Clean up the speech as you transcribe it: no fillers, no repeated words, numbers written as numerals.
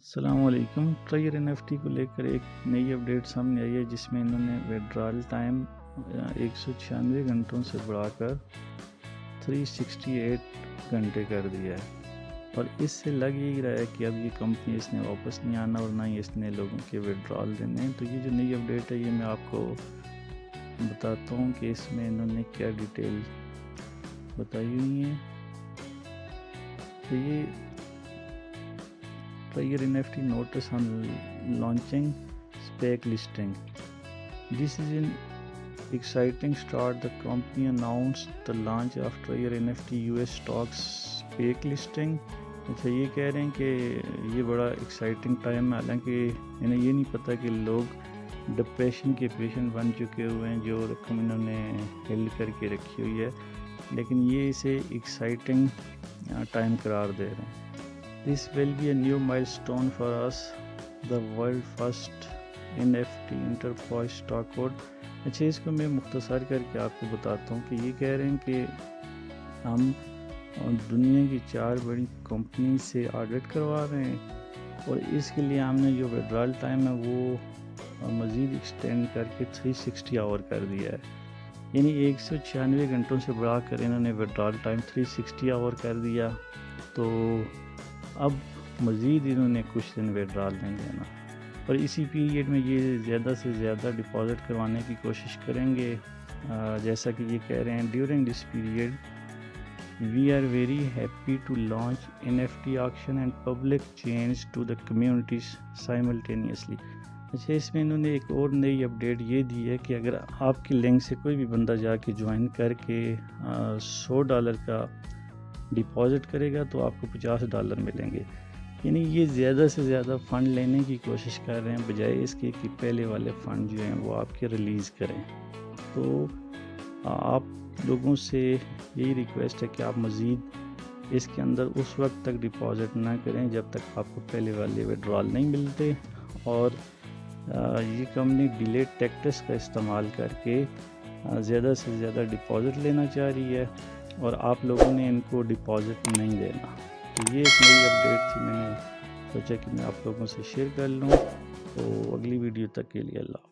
السلام علیکم۔ ٹرائر NFT کو لے کر ایک نئی اپڈیٹ سامنے آئی ہے جس میں انہوں نے ویڈرال ٹائم 196 گھنٹوں سے بڑھا کر 368 گھنٹے کر دیا ہے، اور اس سے لگ ہی رہا ہے کہ اب یہ کمپنی اس نے واپس نہیں آنا اور نہ ہی اس نے لوگوں کے ویڈرال دینے ہیں۔ تو یہ جو نئی اپڈیٹ ہے یہ میں آپ کو بتاتا ہوں کہ اس میں انہوں نے کیا ڈیٹیل بتائی ہوئی ہیں۔ تو یہ Trigger NFT notice on launching SPAC listing. This is an exciting start. The company announced the launch of Trigger NFT US stocks SPAC listing. اچھا، یہ کہہ رہے ہیں کہ یہ بڑا ایکسائٹنگ ٹائم ہے، حالانکہ انہیں یہ نہیں پتہ کہ لوگ ڈپریشن کے پیشنٹ بن چکے ہوئے ہیں جو رقم انہوں نے ہیلڈ کر کے رکھی ہوئی ہے، لیکن یہ اسے ایکسائٹنگ ٹائم قرار دے رہے ہیں۔ This will be a new milestone for us, the world first NFT enterprise stock code. اچھا، اس کو میں مختصر کر کے آپ کو بتاتا ہوں کہ یہ کہہ رہے ہیں کہ ہم دنیا کی 4 بڑی کمپنی سے آڈٹ کروا رہے ہیں، اور اس کے لیے ہم نے جو ویڈرال ٹائم ہے وہ مزید ایکسٹینڈ کر کے 360 آور کر دیا ہے، یعنی 196 گھنٹوں سے بڑھا کر انہوں نے ویڈرال ٹائم 360 آور کر دیا۔ تو اب مزید انہوں نے کچھ دن ویڈرال نہیں دینا، اور اسی پیریڈ میں یہ زیادہ سے زیادہ ڈپازٹ کروانے کی کوشش کریں گے۔ جیسا کہ یہ کہہ رہے ہیں، during this period we are very happy to launch NFT auction and public change to the communities simultaneously. اچھا، اس میں انہوں نے ایک اور نئی اپڈیٹ یہ دی ہے کہ اگر آپ کی لنک سے کوئی بھی بندہ جا کے جوائن کر کے $100 کا ڈپازٹ کرے گا تو آپ کو $50 ملیں گے، یعنی یہ زیادہ سے زیادہ فنڈ لینے کی کوشش کر رہے ہیں بجائے اس کے کہ پہلے والے فنڈ جو ہیں وہ آپ کے ریلیز کریں۔ تو آپ لوگوں سے یہی ریکویسٹ ہے کہ آپ مزید اس کے اندر اس وقت تک ڈپازٹ نہ کریں جب تک آپ کو پہلے والے ویڈرال نہیں ملتے، اور یہ کمپنی ڈیلیڈ ٹیکٹس کا استعمال کر کے زیادہ سے زیادہ ڈپازٹ لینا چاہ رہی ہے، اور آپ لوگوں نے ان کو ڈپازٹ نہیں دینا۔ تو یہ ایک نئی اپڈیٹ تھی، میں نے سوچا کہ میں آپ لوگوں سے شیئر کر لوں۔ تو اگلی ویڈیو تک کے لیے اللہ حافظ۔